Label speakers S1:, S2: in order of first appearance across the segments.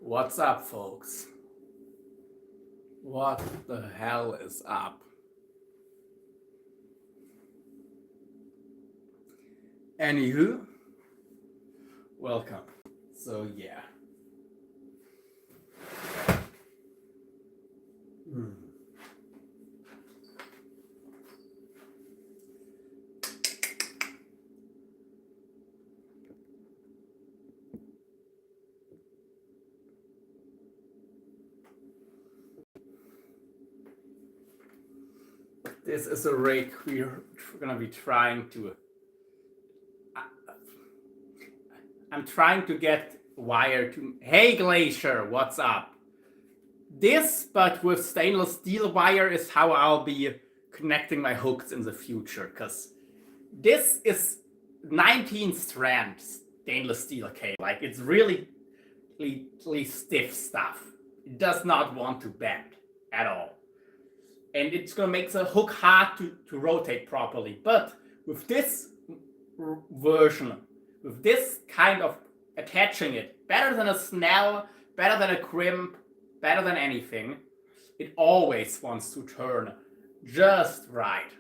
S1: What's up, folks? What the hell is up? Anywho, welcome. So, yeah. This is a rig we're gonna be trying to. I'm trying to get wire to. Hey, Glacier, what's up? This, but with stainless steel wire, is how I'll be connecting my hooks in the future. Because this is 19 strand stainless steel cable. Like, it's really stiff stuff. It does not want to bend at all. And it's going to make the hook hard to rotate properly. But with this version, with this kind of attaching it, better than a snell, better than a crimp, better than anything, it always wants to turn just right.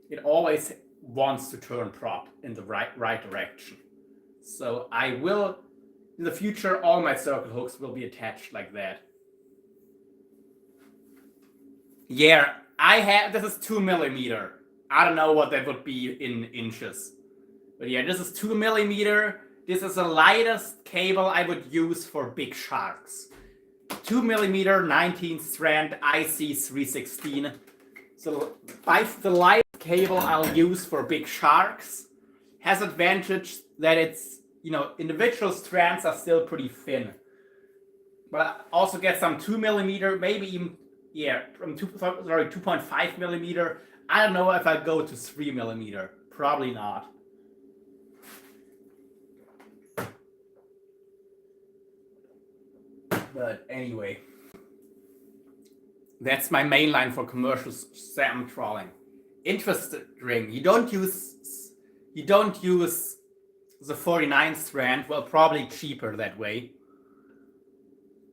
S1: It always wants to turn prop in the right direction. So I will, in the future, all my circle hooks will be attached like that. Yeah, this is 2 millimeter. I don't know what that would be in inches. But yeah, this is 2 millimeter. This is the lightest cable I would use for big sharks. 2 millimeter, 19 strand IC316. So the lightest cable I'll use for big sharks has advantage that it's, individual strands are still pretty thin. But I also get some 2 millimeter, maybe even, from 2.5 millimeter. I don't know if I go to 3 millimeter. Probably not. But anyway, that's my main line for commercial salmon trawling. Interesting. You don't use the 49 strand. Well, probably cheaper that way.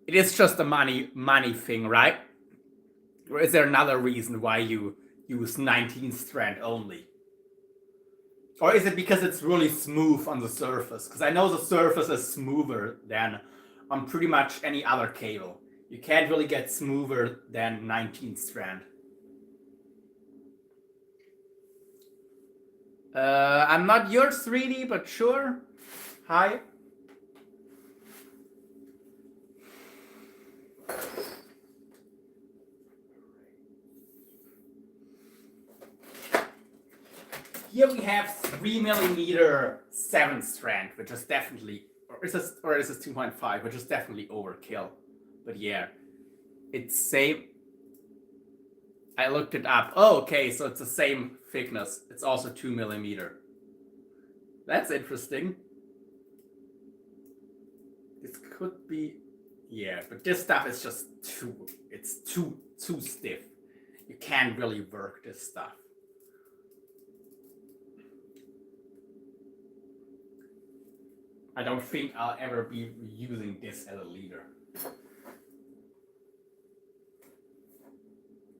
S1: It is just a money thing, right? Or is there another reason why you use 19 strand only? Or is it because it's really smooth on the surface? Because I know the surface is smoother than on pretty much any other cable. You can't really get smoother than 19 strand. I'm not your 3D, but sure. Hi. Here we have 3 millimeter 7 strand, which is definitely, or is this 2.5, which is definitely overkill. But yeah, it's same. I looked it up. Oh, okay, so it's the same thickness. It's also 2 millimeter. That's interesting. This could be, but this stuff is just too stiff. You can't really work this stuff. I don't think I'll ever be using this as a leader.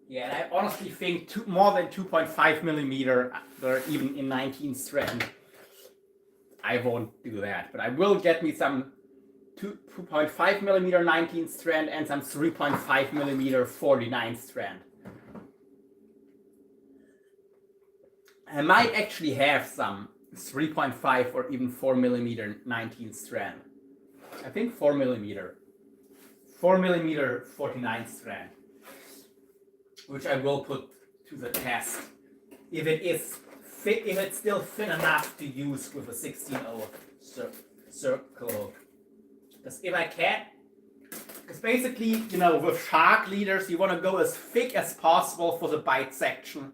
S1: Yeah, and I honestly think more than 2.5 millimeter, or even in 19 strand, I won't do that. But I will get me some 2.5 millimeter 19 strand and some 3.5 millimeter 49 strand. I might actually have some 3.5 or even 4 millimeter 19 strand. I think 4 millimeter 49 strand, which I will put to the test if it's still thin enough to use with a 16-0 circle hook. Because if I can, because basically, with shark leaders, you want to go as thick as possible for the bite section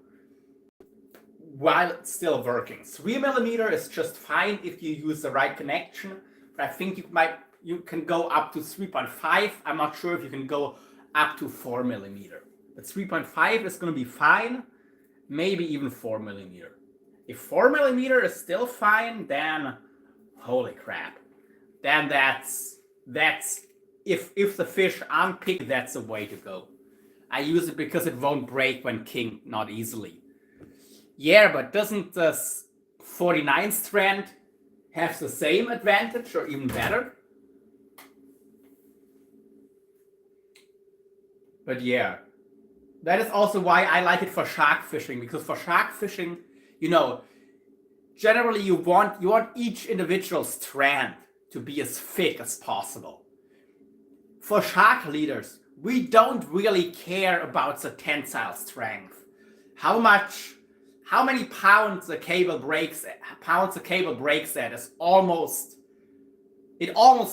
S1: while it's still working. 3 millimeter is just fine if you use the right connection, but I think you can go up to 3.5. I'm not sure if you can go up to 4 millimeter. But 3.5 is going to be fine, maybe even 4 millimeter. If 4 millimeter is still fine, then holy crap. Then that's that's if the fish aren't picked, that's the way to go. I use it because it won't break when kinked, not easily. Yeah, but doesn't the 49 strand have the same advantage or even better? But yeah, that is also why I like it for shark fishing, because for shark fishing, generally you want each individual strand to be as thick as possible. For shark leaders, we don't really care about the tensile strength. How many pounds the cable breaks at is almost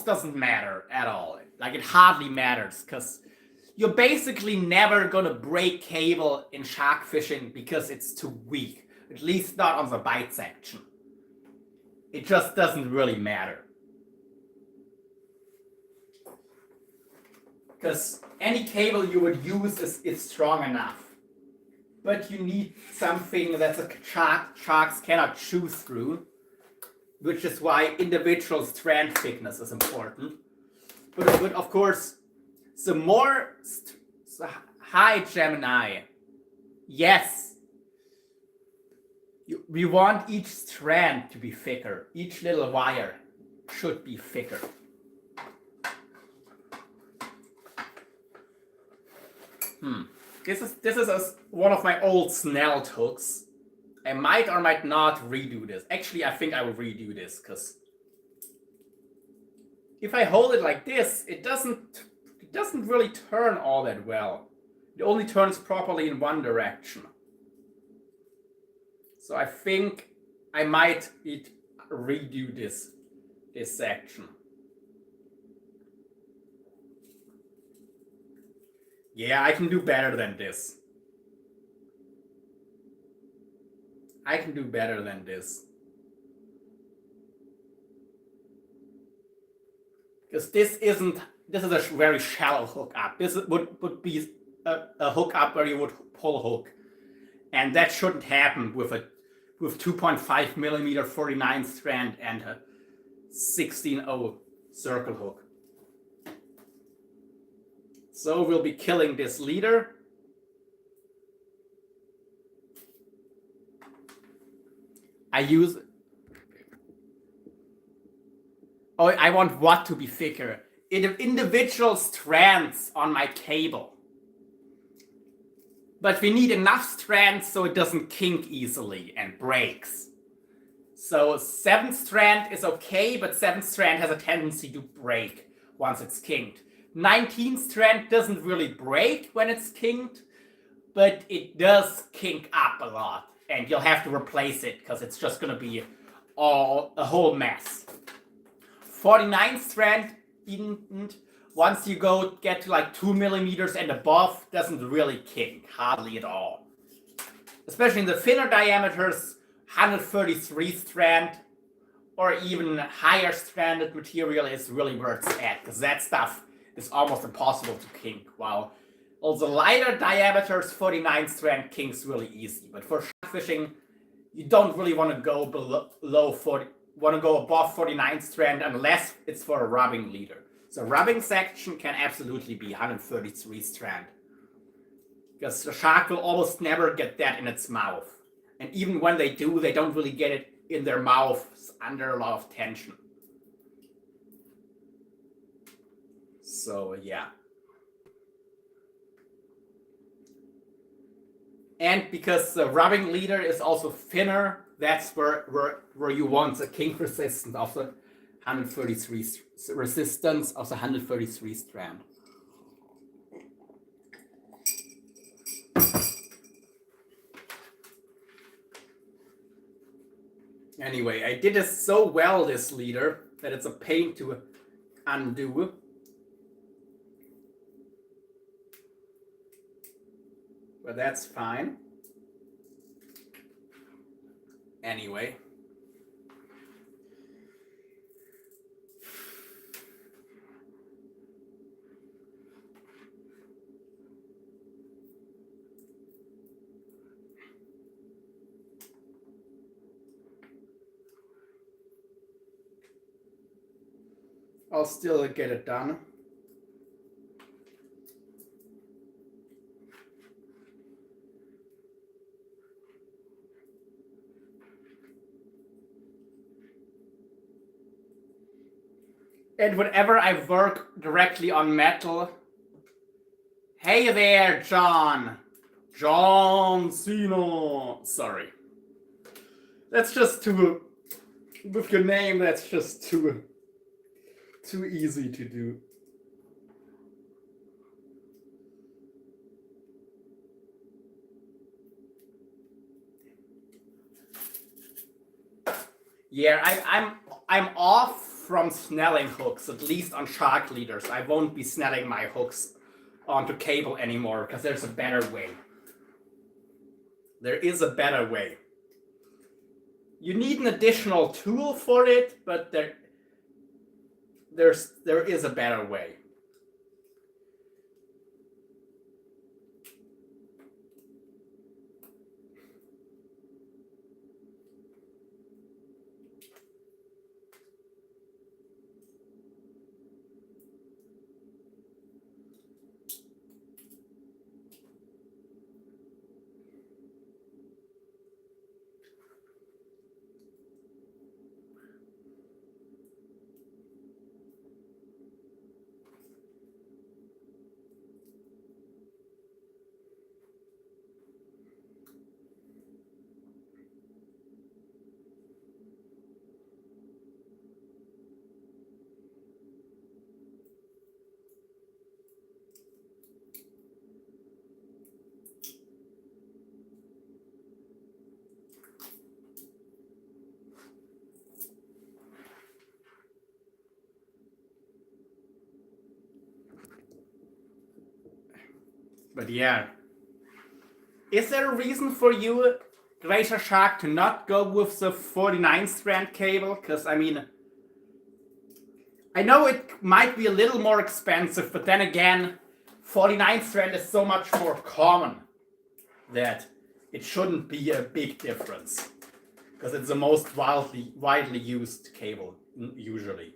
S1: doesn't matter at all. Like, it hardly matters, because you're basically never gonna break cable in shark fishing because it's too weak. At least not on the bite section. It just doesn't really matter. Because any cable you would use is strong enough. But you need something that the sharks cannot chew through, which is why individual strand thickness is important. But of course, the high Gemini, yes, we want each strand to be thicker. Each little wire should be thicker. This is one of my old Snell hooks. I might or might not redo this. Actually, I think I will redo this, because if I hold it like this, it doesn't really turn all that well. It only turns properly in one direction. So I think I might redo this section. Yeah, I can do better than this. Because this is a very shallow hookup. This would be a hookup where you would pull hook. And that shouldn't happen with 2.5 millimeter 49 strand and a 16.0 circle hook. So we'll be killing this leader. I want what to be thicker? Individual strands on my cable. But we need enough strands so it doesn't kink easily and breaks. So 7th strand is okay, but 7th strand has a tendency to break once it's kinked. 19th strand doesn't really break when it's kinked, but it does kink up a lot, and you'll have to replace it because it's just going to be a whole mess. 49th strand, once you get to like 2 millimeters and above, doesn't really kink, hardly at all. Especially in the thinner diameters, 133 strand or even higher stranded material is really where it's at, because that stuff is almost impossible to kink, while all the lighter diameters, 49 strand kinks really easy. But for shark fishing, you don't really want to go above 49 strand unless it's for a rubbing leader. So rubbing section can absolutely be 133 strand, because the shark will almost never get that in its mouth. And even when they do, they don't really get it in their mouths under a lot of tension. So yeah. And because the rubbing leader is also thinner, that's where you want the kink resistance of the 133 strand. Anyway, I did this so well, this leader, that it's a pain to undo. But that's fine. Anyway. I'll still get it done. And whenever I work directly on metal, hey there, John Cena. Sorry. That's just too, with your name, that's just too easy to do. Yeah, I'm off from snelling hooks, at least on shark leaders. I won't be snelling my hooks onto cable anymore because there's a better way. There is a better way. You need an additional tool for it, but there is a better way. But yeah. Is there a reason for you, Glacier Shark, to not go with the 49 strand cable? Because, I mean, I know it might be a little more expensive, but then again, 49 strand is so much more common that it shouldn't be a big difference. Because it's the most widely used cable, usually.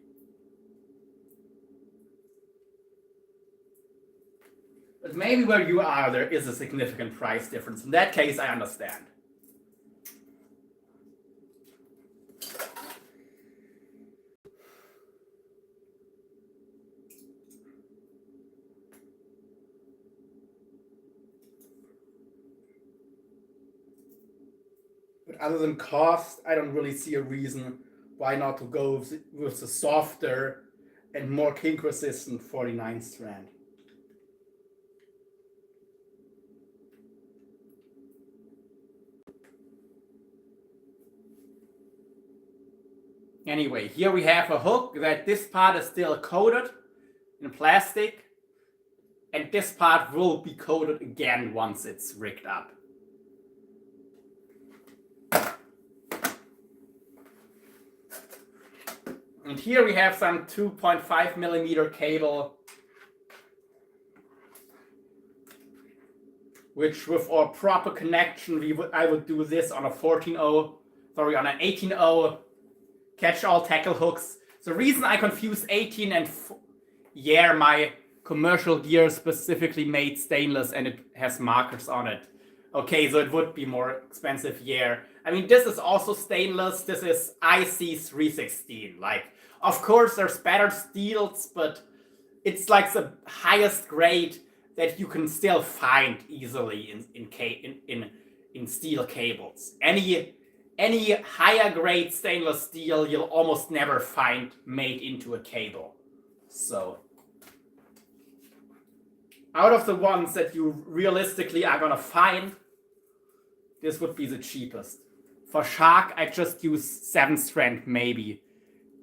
S1: But maybe where you are, there is a significant price difference. In that case, I understand. But other than cost, I don't really see a reason why not to go with the softer and more kink resistant 49 strand. Anyway, here we have a hook that this part is still coated in plastic, and this part will be coated again once it's rigged up. And here we have some 2.5 millimeter cable, which with our proper connection, I would do this on a 14-0, sorry, on an 18-0 catch-all tackle hooks. The reason I confuse 18 and yeah, my commercial gear specifically made stainless and it has markers on it. Okay, so it would be more expensive, yeah. I mean, this is also stainless. This is IC316. Like, of course, there's better steels, but it's like the highest grade that you can still find easily in steel cables. Any higher grade stainless steel you'll almost never find made into a cable. So, out of the ones that you realistically are gonna find, this would be the cheapest. For shark, I just use 7 strand, maybe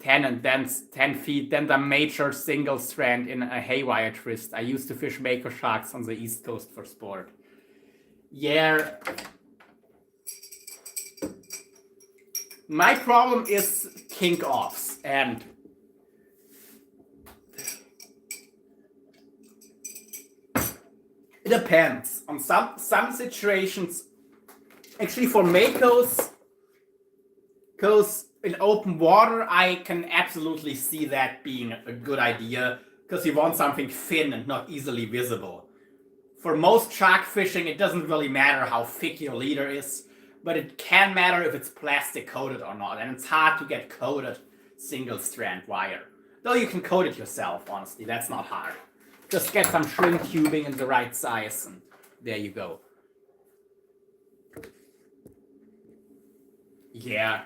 S1: 10 and then 10 feet, then the major single strand in a haywire twist. I used to fish mako sharks on the East Coast for sport. Yeah. My problem is kink offs, and it depends. On some situations, actually for makos, because in open water, I can absolutely see that being a good idea because you want something thin and not easily visible. For most shark fishing, it doesn't really matter how thick your leader is, but it can matter if it's plastic coated or not, and it's hard to get coated single strand wire. Though you can coat it yourself, honestly, that's not hard. Just get some shrink tubing in the right size, and there you go. Yeah.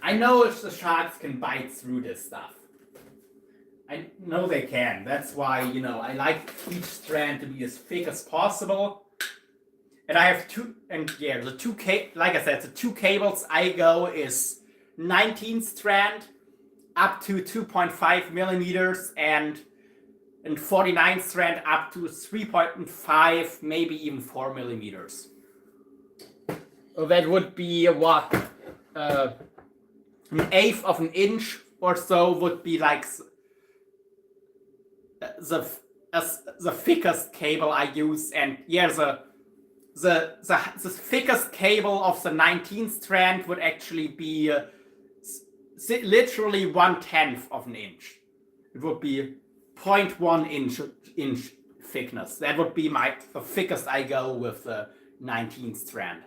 S1: I know if the sharks can bite through this stuff. I know they can. That's why, I like each strand to be as thick as possible. And I have like I said, the two cables I go is 19 strand up to 2.5 millimeters and 49 strand up to 3.5, maybe even 4 millimeters. So that would be what? An eighth of an inch or so would be like the thickest cable I use, and yeah, the thickest cable of the 19 strand would actually be literally 1/10 of an inch. It would be 0.1 inch thickness. That would be the thickest I go with the 19 strand.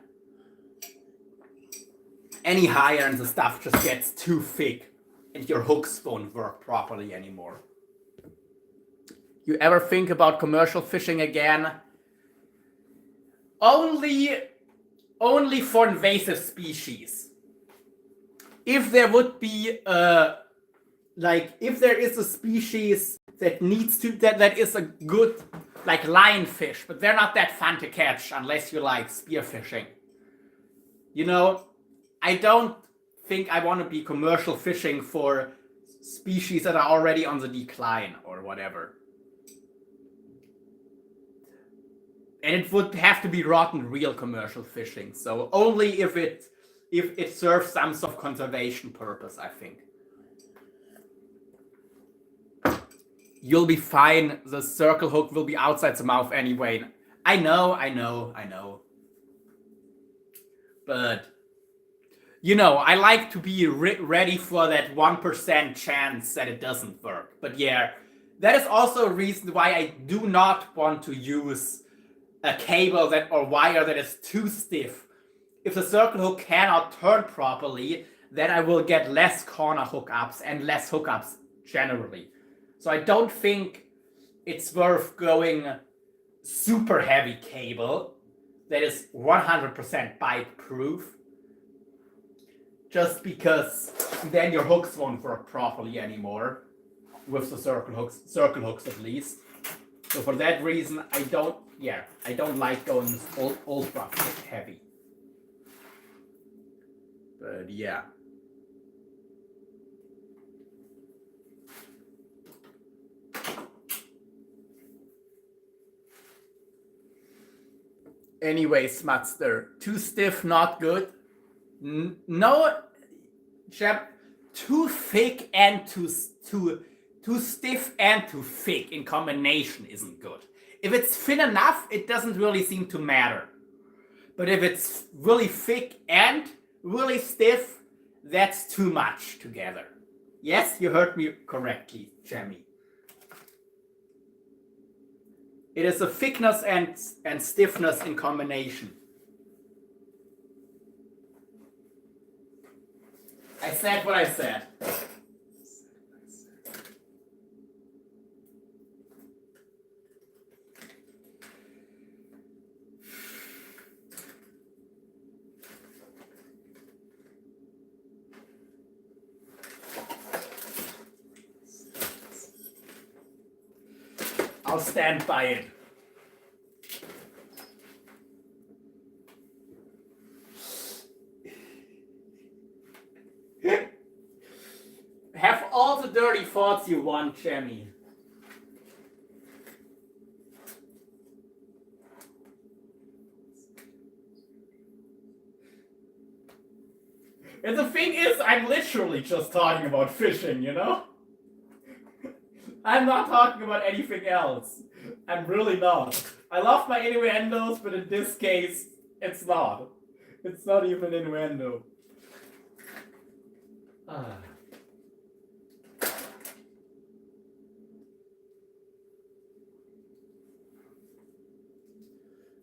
S1: Any higher and the stuff just gets too thick and your hooks won't work properly anymore. You ever think about commercial fishing again? Only for invasive species. If there would be if there is a species that needs to that is a good lionfish, but they're not that fun to catch unless you like spearfishing. I don't think I want to be commercial fishing for species that are already on the decline or whatever. And it would have to be rod and reel commercial fishing. So only if it serves some sort of conservation purpose, I think. You'll be fine. The circle hook will be outside the mouth anyway. I know. But I like to be ready for that 1% chance that it doesn't work. But yeah, that is also a reason why I do not want to use a cable or wire that is too stiff. If the circle hook cannot turn properly, then I will get less corner hookups and less hookups generally. So I don't think it's worth going super heavy cable that is 100% bite proof. Just because then your hooks won't work properly anymore with the circle hooks at least. So for that reason, I don't like going ultra heavy. But yeah. Anyway, Smutster, too stiff, not good. No, Jeb, too thick and too stiff and too thick in combination isn't good. If it's thin enough, it doesn't really seem to matter. But if it's really thick and really stiff, that's too much together. Yes, you heard me correctly, Jamie. It is a thickness and stiffness in combination. I said what I said. I'll stand by it. Have all the dirty thoughts you want, Jamie. And the thing is, I'm literally just talking about fishing, I'm not talking about anything else. I'm really not. I love my innuendos, but in this case, it's not. It's not even an innuendo.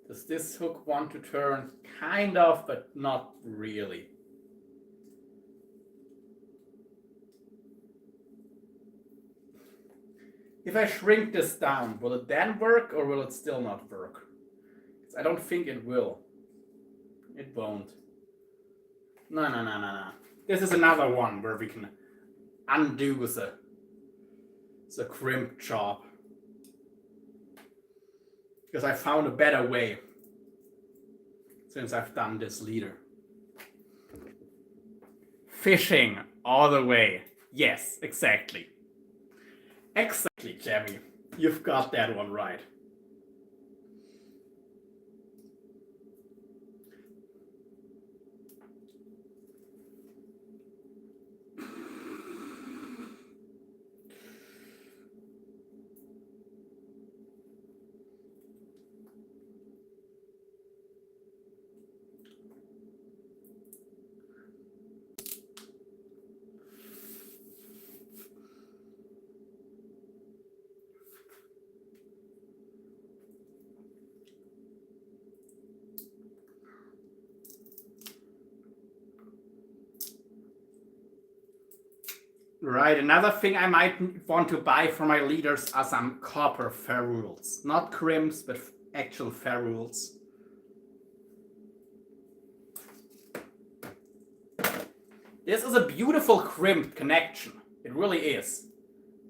S1: Does this hook want to turn? Kind of, but not really. If I shrink this down, will it then work or will it still not work? I don't think it will. It won't. No. This is another one where we can undo the crimp job. Because I found a better way since I've done this leader. Fishing all the way. Yes, exactly. Exactly, Jamie. You've got that one right. Right, another thing I might want to buy for my leaders are some copper ferrules. Not crimps, but actual ferrules. This is a beautiful crimped connection. It really is.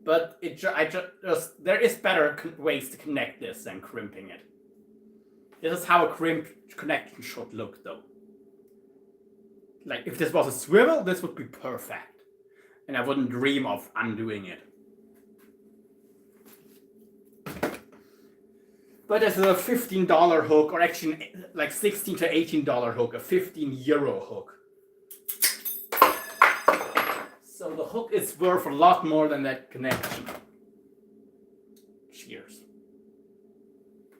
S1: But there is better ways to connect this than crimping it. This is how a crimped connection should look, though. Like, if this was a swivel, this would be perfect. And I wouldn't dream of undoing it. But as a $15 hook, or actually like $16 to $18 hook, a €15 hook. So the hook is worth a lot more than that connection. Cheers.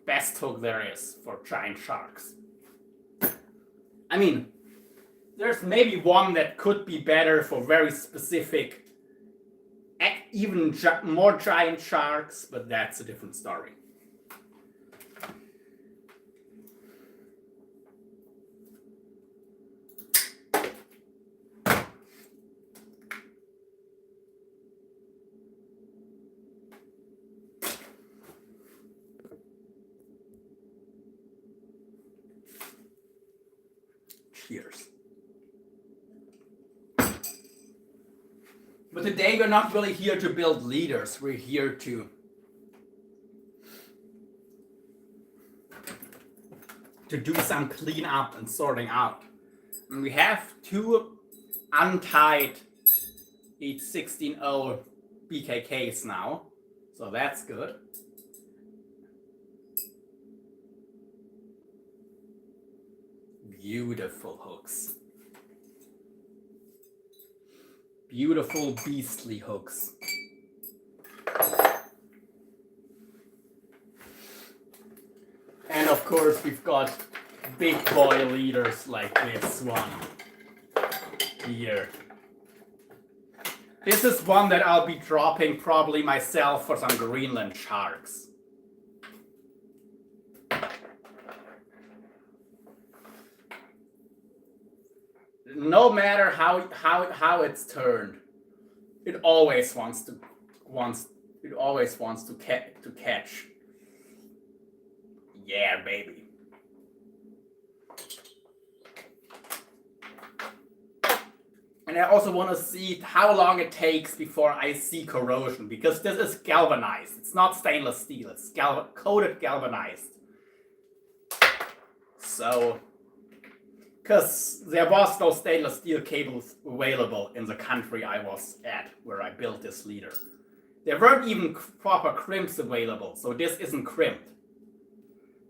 S1: Best hook there is for giant sharks. I mean, there's maybe one that could be better for very specific, even more giant sharks, but that's a different story. Cheers. But today we're not really here to build leaders. We're here to do some cleanup and sorting out. And we have two untied H16O BKKs now, so that's good. Beautiful hooks. Beautiful beastly hooks. And of course we've got big boy leaders like this one here. This is one that I'll be dropping probably myself for some Greenland sharks. No matter how it's turned, it always wants to catch. Yeah, baby. And I also want to see how long it takes before I see corrosion, because this is galvanized. It's not stainless steel. It's coated galvanized. So, because there was no stainless steel cables available in the country I was at where I built this leader. There weren't even proper crimps available, so this isn't crimped.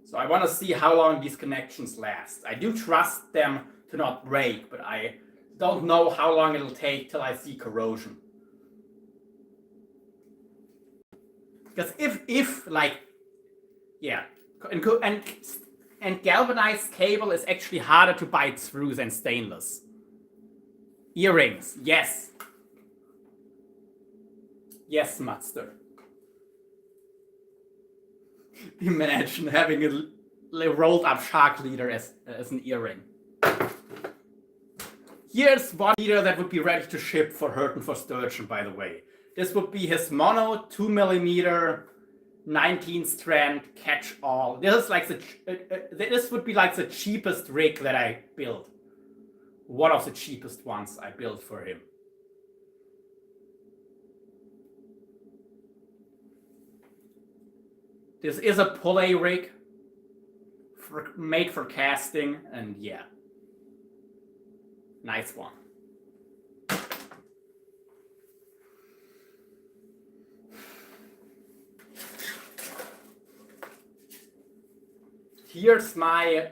S1: So I want to see how long these connections last. I do trust them to not break, but I don't know how long it'll take till I see corrosion. Because if like, yeah, and And galvanized cable is actually harder to bite through than stainless. Earrings, yes. Yes, Matster. Imagine having a rolled up shark leader as an earring. Here's one leader that would be ready to ship for Hurton for Sturgeon, by the way. This would be his mono 2mm 19 strand catch all. This is like this would be like the cheapest rig that I built. One of the cheapest ones I built for him. This is a pulley rig made for casting, and yeah, nice one. Here's my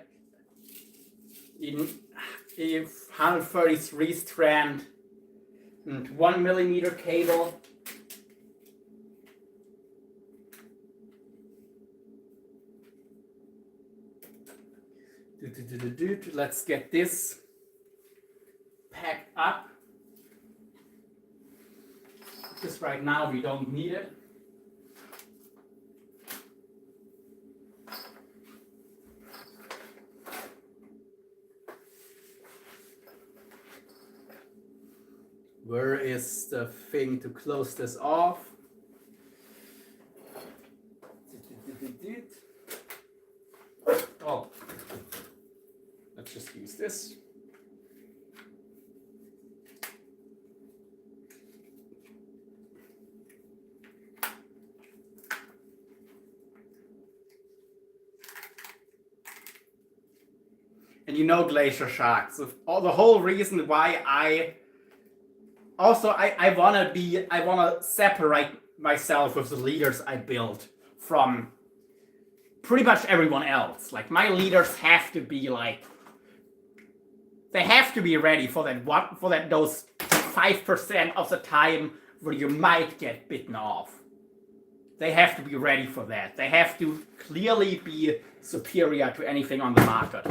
S1: 133 strand and 1mm cable. Let's get this packed up. Because right now we don't need it. Where is the thing to close this off? Oh, let's just use this. And you know Glacier Sharks. The whole reason why I wanna separate myself with the leaders I built from pretty much everyone else. Like, my leaders have to be like, they have to be ready for those 5% of the time where you might get bitten off. They have to be ready for that. They have to clearly be superior to anything on the market,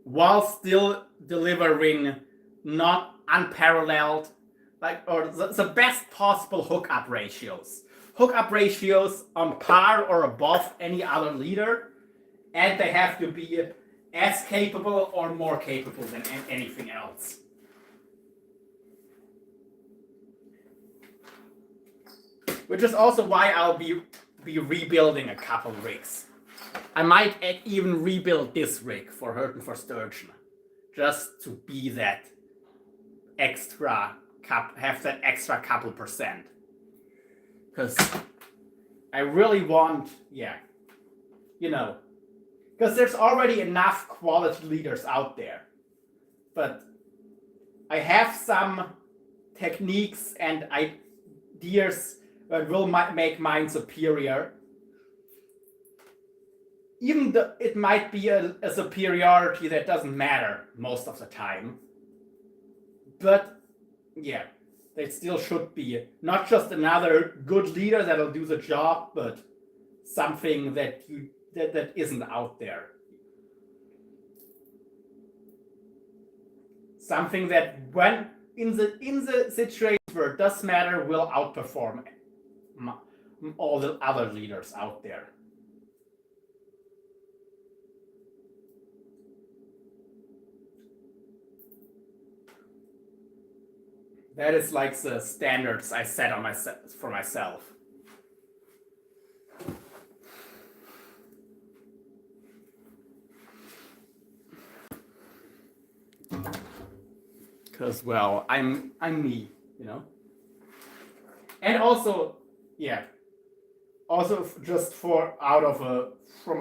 S1: while still delivering not unparalleled, or the best possible hookup ratios. Hookup ratios on par or above any other leader, and they have to be as capable or more capable than anything else. Which is also why I'll be rebuilding a couple rigs. I might even rebuild this rig for Hurton for Sturgeon, just to be that extra have that extra couple percent. Because I really want, because there's already enough quality leaders out there. But I have some techniques and ideas that will make mine superior. Even though it might be a superiority that doesn't matter most of the time. But yeah, they still should be not just another good leader that'll do the job, but something that isn't out there. Something that, when in the situation where it does matter, will outperform all the other leaders out there. That is like the standards I set for myself. Because, well, I'm me, And also, just from a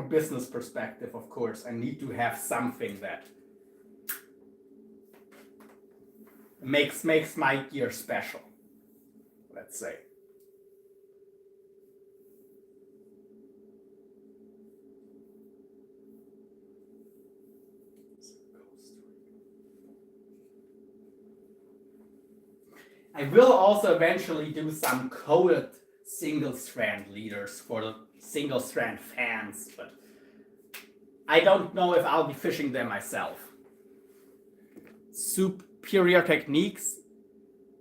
S1: business perspective, of course, I need to have something that makes my gear special, let's say. I will also eventually do some coded single strand leaders for single strand fans, but I don't know if I'll be fishing them myself. Superior techniques.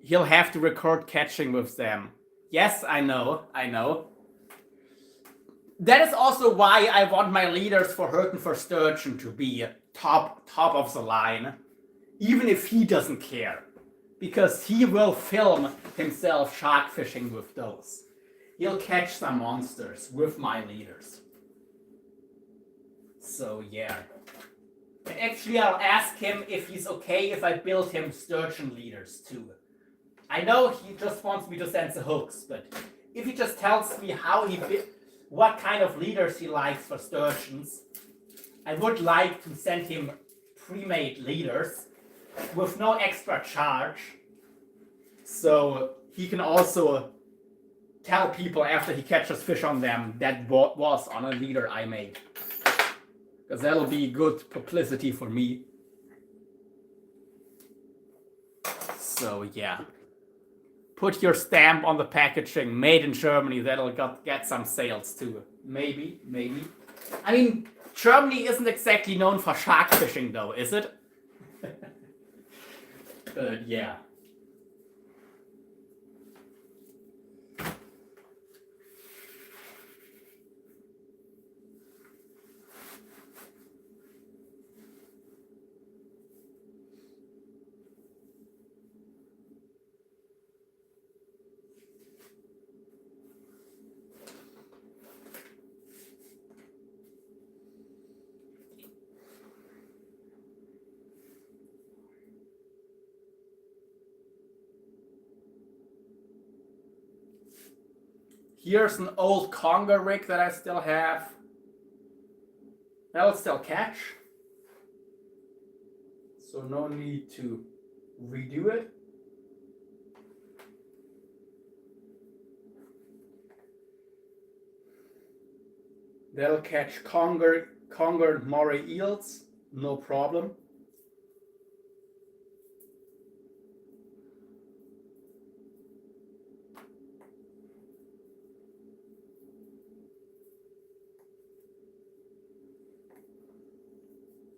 S1: He'll have to record catching with them. Yes, I know. That is also why I want my leaders for Hurton for Sturgeon to be top of the line, even if he doesn't care, because he will film himself shark fishing with those. He'll catch some monsters with my leaders. So yeah. And actually, I'll ask him if he's okay if I build him sturgeon leaders too. I know he just wants me to send the hooks, but if he just tells me what kind of leaders he likes for sturgeons, I would like to send him pre-made leaders with no extra charge, so he can also tell people after he catches fish on them that was on a leader I made, because that'll be good publicity for me. So yeah, put your stamp on the packaging, made in Germany. That'll get some sales too. Maybe. I mean, Germany isn't exactly known for shark fishing though, is it? But yeah. Here's an old conger rig that I still have. That'll still catch. So no need to redo it. That'll catch conger and moray eels, no problem.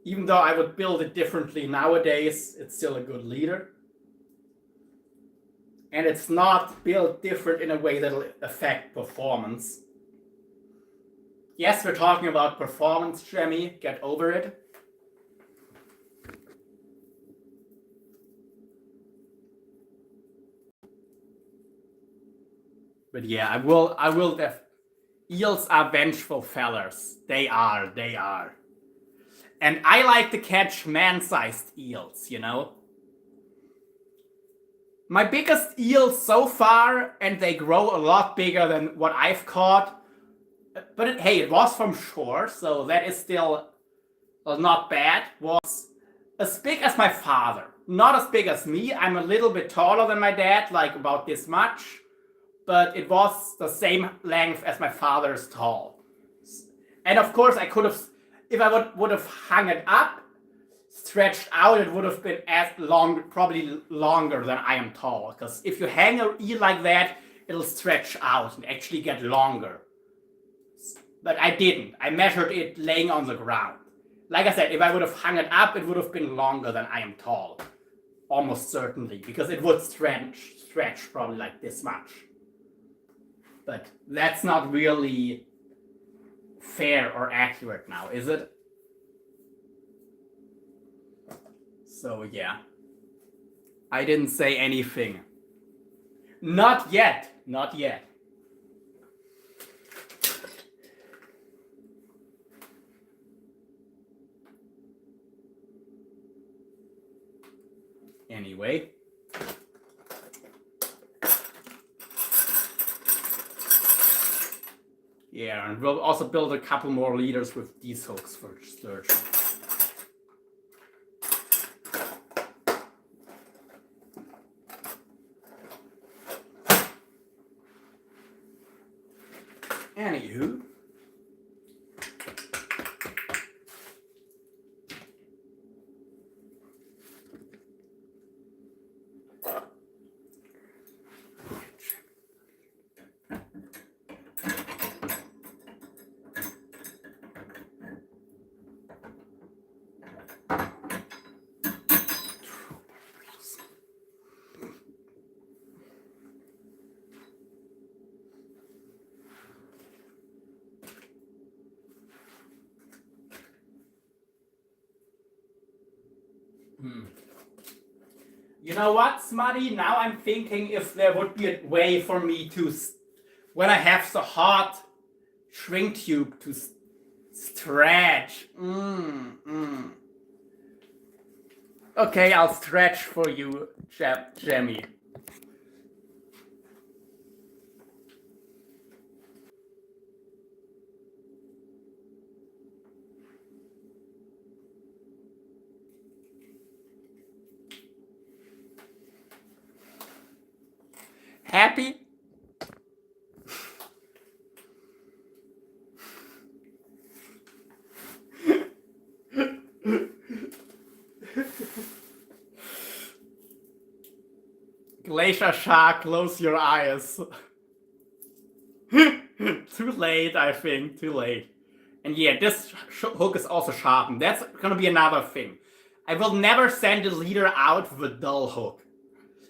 S1: Even though I would build it differently nowadays, it's still a good leader. And it's not built different in a way that'll affect performance. Yes, we're talking about performance, Jemmy. Get over it. But yeah, I will eels are vengeful fellers. They are. And I like to catch man-sized eels, you know? My biggest eels so far, and they grow a lot bigger than what I've caught, but it was from shore, so that is still not bad, was as big as my father. Not as big as me. I'm a little bit taller than my dad, like about this much, but it was the same length as my father's tall. And of course, I could have, if I would have hung it up, stretched out, it would have been as long, probably longer than I am tall. Because if you hang an eel like that, it'll stretch out and actually get longer. But I didn't. I measured it laying on the ground. Like I said, if I would have hung it up, it would have been longer than I am tall. Almost certainly. Because it would stretch probably like this much. But that's not really fair or accurate now, is it? So yeah, I didn't say anything. Not yet. Anyway. Yeah, and we'll also build a couple more leaders with these hooks for sturgeon. Anywho. You know what, Smutty? Now I'm thinking if there would be a way for me to, when I have the hot shrink tube, to stretch. Okay, I'll stretch for you, Jemmy. Happy? Glacier Shark, close your eyes. Too late, I think. Too late. And yeah, this hook is also sharpened. That's gonna be another thing. I will never send a leader out with a dull hook.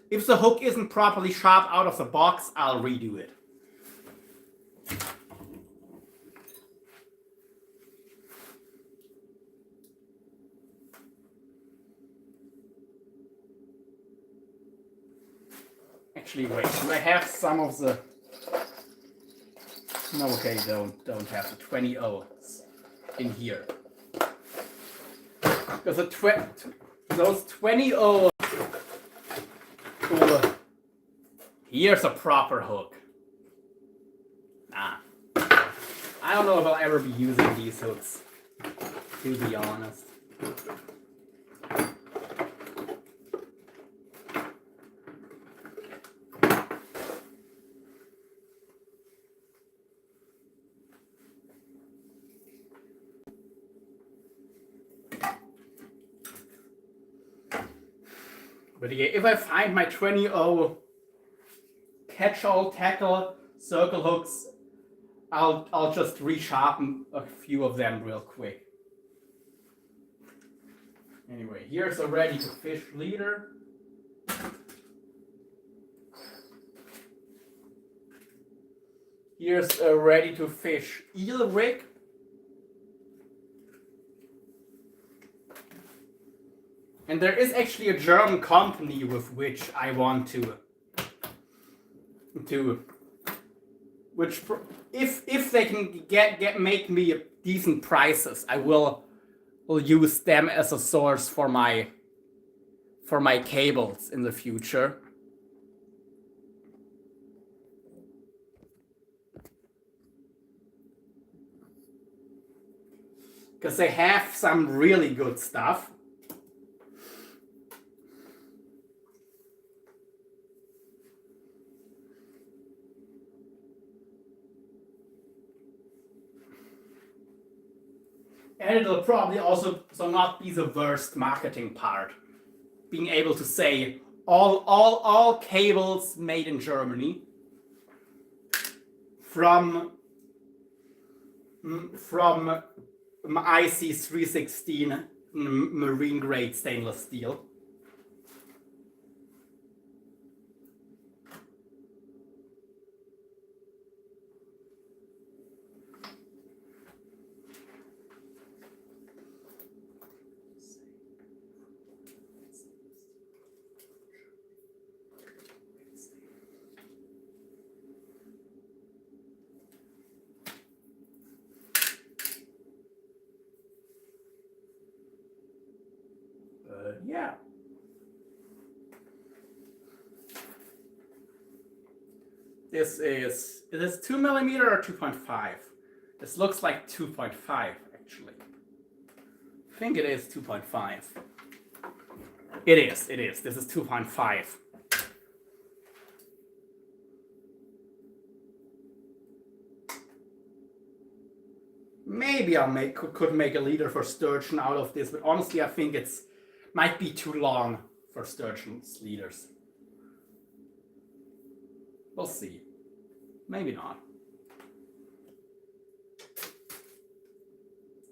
S1: If the hook isn't properly sharp out of the box, I'll redo it. Actually, wait, do I have some of the... No, okay, don't have the 20-0s in here. Because those 20-0... Cool. Here's a proper hook. Nah. I don't know if I'll ever be using these hooks, to be honest. But yeah, if I find my 20-0 catch-all tackle circle hooks, I'll just resharpen a few of them real quick. Anyway, here's a ready to fish leader. Here's a ready to fish eel rig. And there is actually a German company with which I want to which if they can make me decent prices, I will use them as a source for my cables in the future. Because they have some really good stuff. And it'll probably also not be the worst marketing part. Being able to say all cables made in Germany from IC316 marine grade stainless steel. Yeah. Is this 2mm or 2.5? This looks like 2.5 actually. I think it is 2.5. It is. This is 2.5. Maybe I could make a leader for sturgeon out of this, but honestly I think it's might be too long for sturgeon's leaders. We'll see. Maybe not.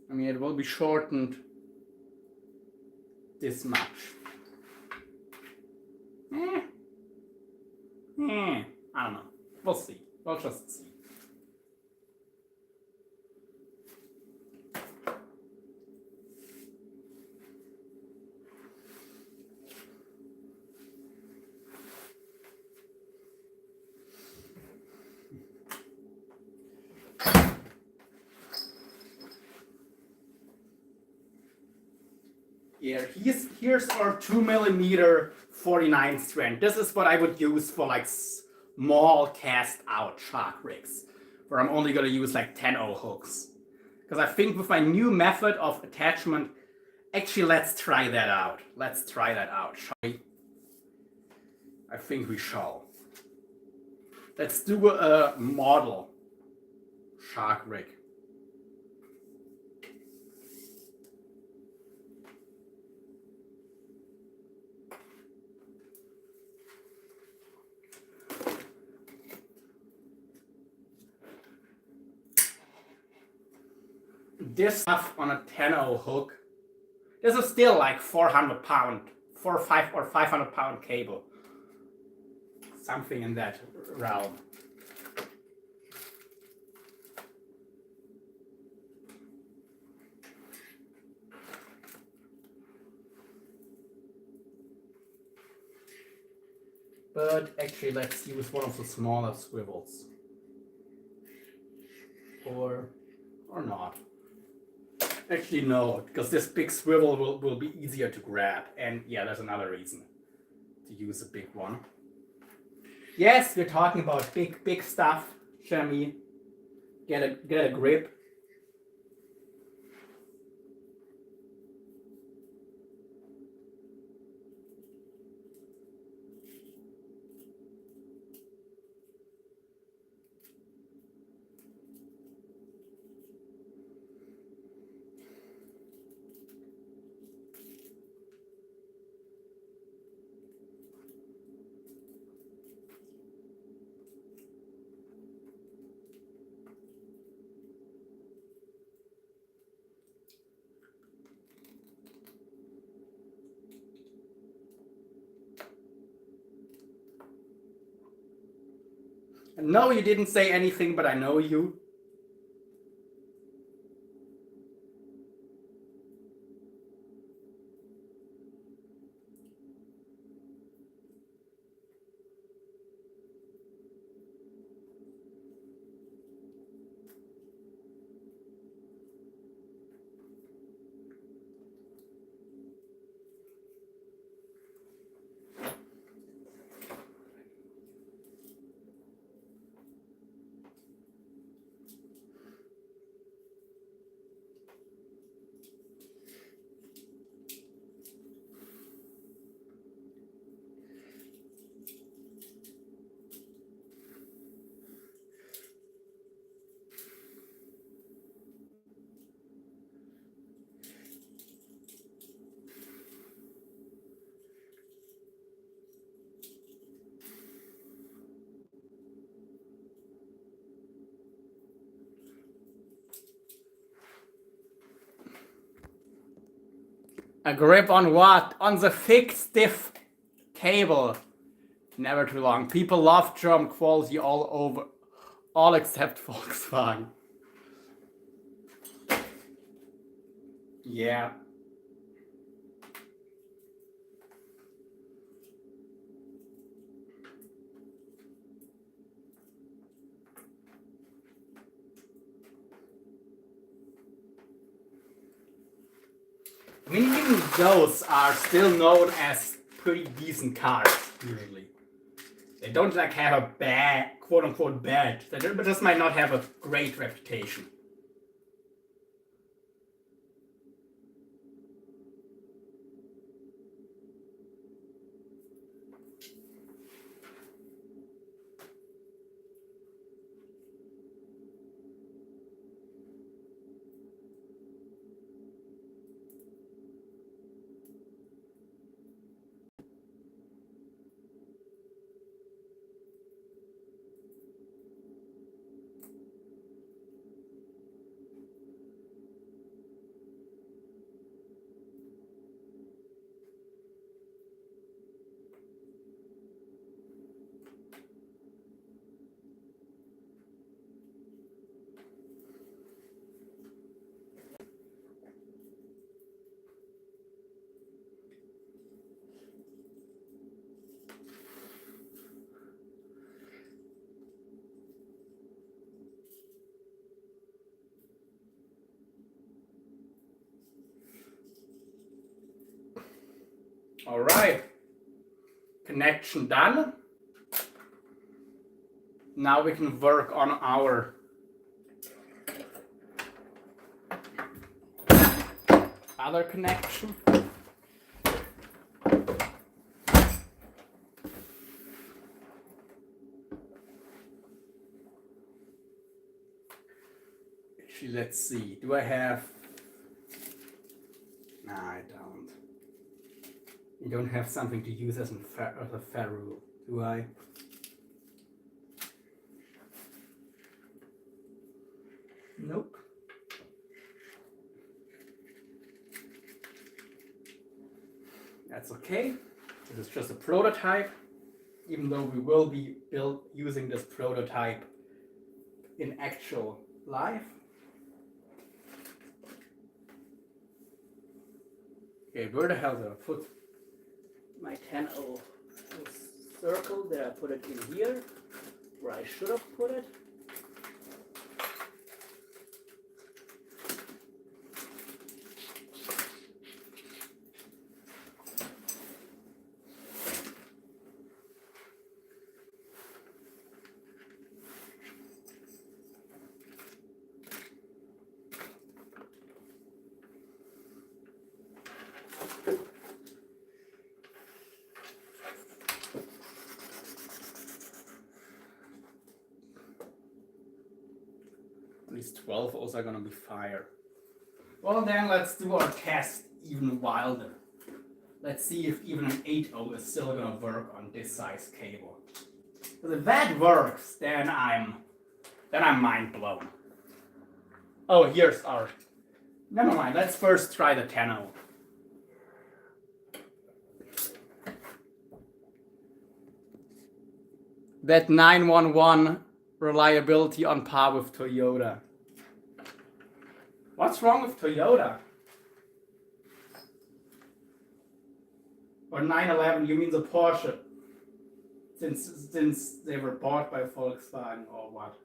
S1: I mean, it will be shortened this much. I don't know. We'll see. We'll just see. here's our 2mm 49 strand. This is what I would use for like small cast out shark rigs, where I'm only gonna use like 10-0 hooks. Because I think with my new method of attachment, actually let's try that out. Let's try that out, shall we? I think we shall. Let's do a model shark rig. This stuff on a 10-0 hook, this is still like 400-pound, 500-pound cable. Something in that realm. But actually, let's use one of the smaller swivels. Or not. Actually, no, because this big swivel will be easier to grab. And yeah, there's another reason to use a big one. Yes, we're talking about big stuff, Jeremy. Get a grip. No, you didn't say anything, but I know you. A grip on what? On the thick, stiff cable. Never too long. People love German quality all over. All except Volkswagen. Yeah. I mean, even those are still known as pretty decent cars, usually. They don't like have a bad, quote unquote bad, they just might not have a great reputation. All right. Connection done. Now we can work on our other connection. Actually, let's see. Do I have... Nah, I don't. I don't have something to use as a ferrule, do I? Nope. That's okay. This is just a prototype, even though we will be using this prototype in actual life. Okay, where the hell did I put my 10-0 circle? Did I put it in here, where I should have put it? These 12 O's are gonna be fire. Well then, let's do our test even wilder. Let's see if even an 8-0 is still gonna work on this size cable. Because if that works, then I'm mind blown. Oh, here's our... Never mind, let's first try the 10-0. That 911 reliability on par with Toyota. What's wrong with Toyota? Or 911, you mean the Porsche? Since they were bought by Volkswagen or what?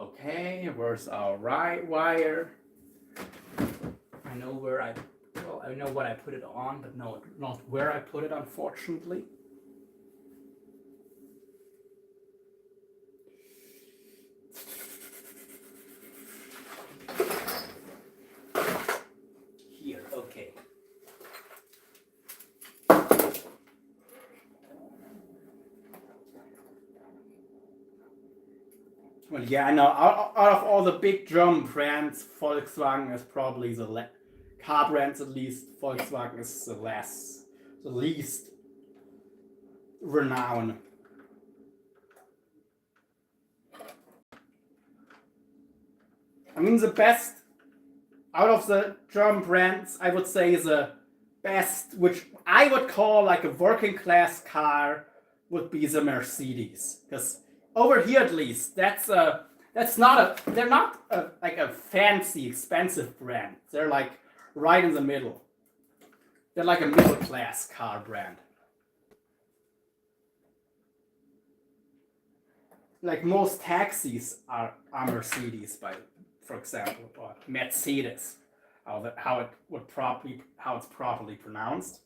S1: Okay, where's our right wire? I know where I know what I put it on, but no, not where I put it, unfortunately. Here, okay. Well, yeah, I know. Out of all the big drum brands, Volkswagen is probably the car brands, at least. Volkswagen is the least renowned. I mean, the best out of the drum brands, I would say the best, which I would call like a working class car, would be the Mercedes. Because over here, at least, they're not like a fancy, expensive brand. They're like right in the middle. They're like a middle class car brand. Like most taxis are Mercedes, for example, or Mercedes, how it's properly pronounced.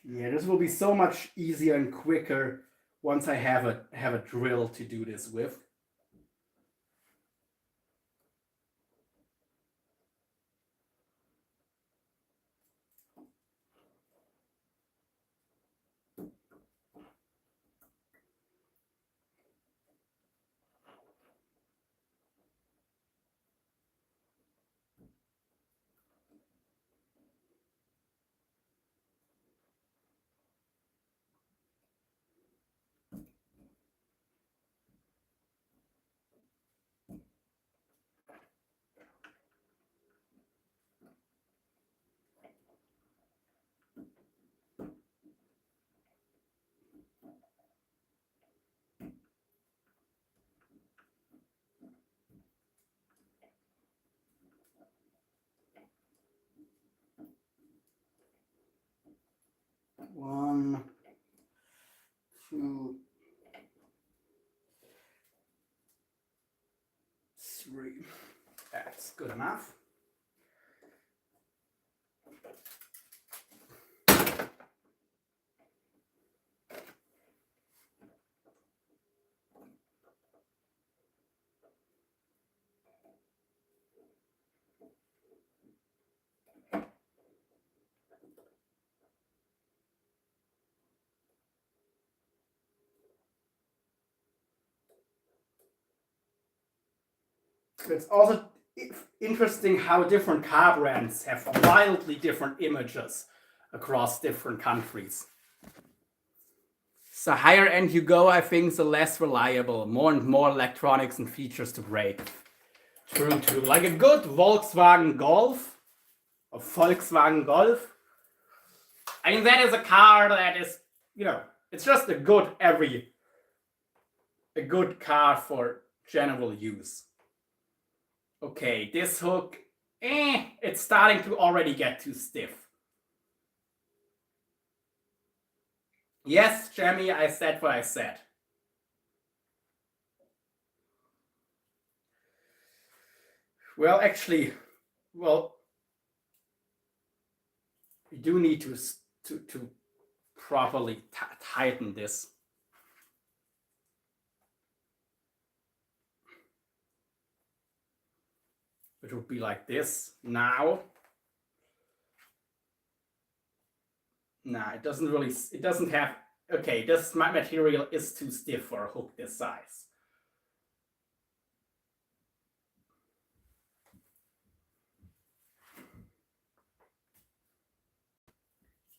S1: Yeah, this will be so much easier and quicker once I have a drill to do this with. 1, 2, 3. That's good enough. It's also interesting how different car brands have wildly different images across different countries. The higher end you go, I think, the less reliable, more and more electronics and features to break. True, true. Like a good Volkswagen Golf, or Volkswagen Golf. I mean, that is a car that is, it's just a good car for general use. Okay, this hook, it's starting to already get too stiff. Yes, Jamie, I said what I said. Well, actually, we do need to properly tighten this. It would be like this now. Nah, it doesn't have, okay, this material is too stiff for a hook this size.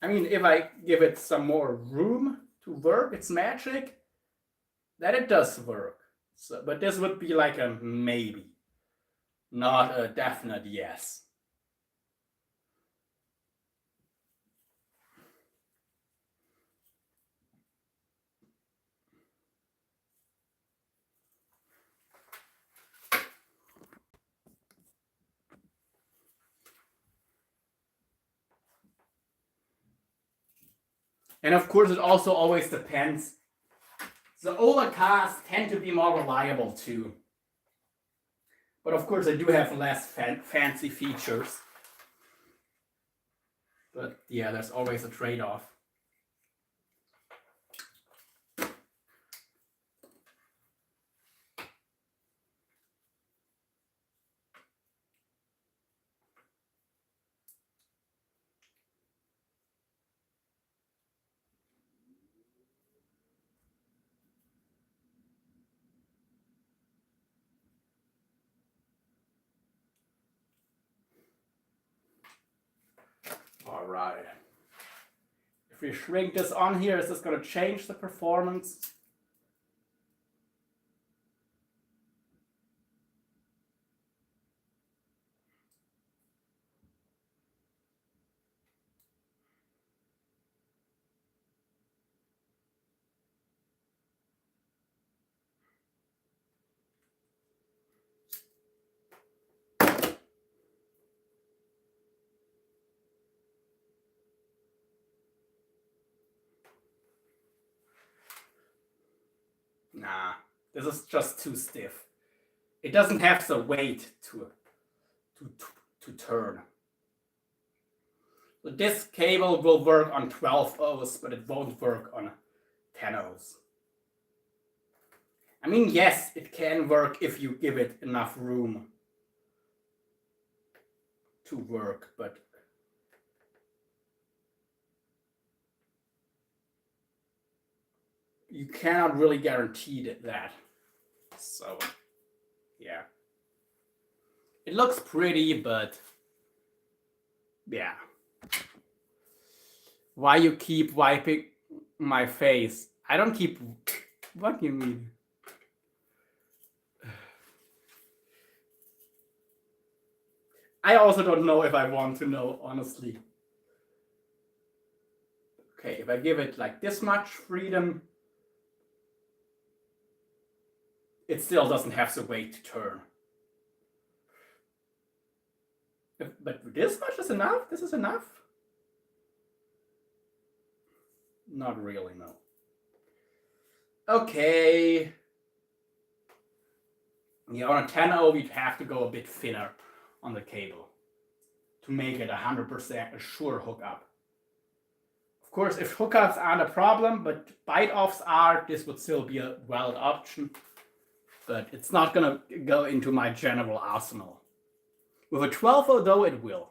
S1: I mean, if I give it some more room to work its magic, then it does work. So, but this would be like a maybe, not a definite yes. And of course, it also always depends. The older cars tend to be more reliable too. But of course, they do have less fancy features. But yeah, there's always a trade-off. All right. If we shrink this on here, is this going to change the performance? Nah, this is just too stiff. It doesn't have the weight to turn. So this cable will work on 12 ohms, but it won't work on 10 ohms. I mean, yes, it can work if you give it enough room to work, but you cannot really guarantee that. So, yeah. It looks pretty, but yeah. Why you keep wiping my face? I don't keep... What do you mean? I also don't know if I want to know, honestly. Okay, if I give it like this much freedom, it still doesn't have the weight to turn. But this much is enough? This is enough? Not really, no. Okay. Yeah, on a 10.0, we'd have to go a bit thinner on the cable to make it 100% a sure hookup. Of course, if hookups aren't a problem, but bite-offs are, this would still be a valid option. But it's not gonna go into my general arsenal. With a 12.0 though, it will.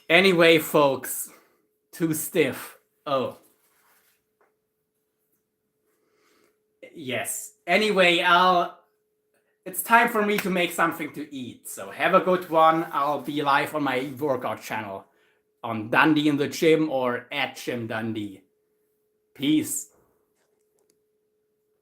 S1: Anyway, folks, too stiff. Oh. Yes. Anyway, it's time for me to make something to eat. So have a good one. I'll be live on my workout channel on Dundee in the Gym or at Jim Dundee. Peace.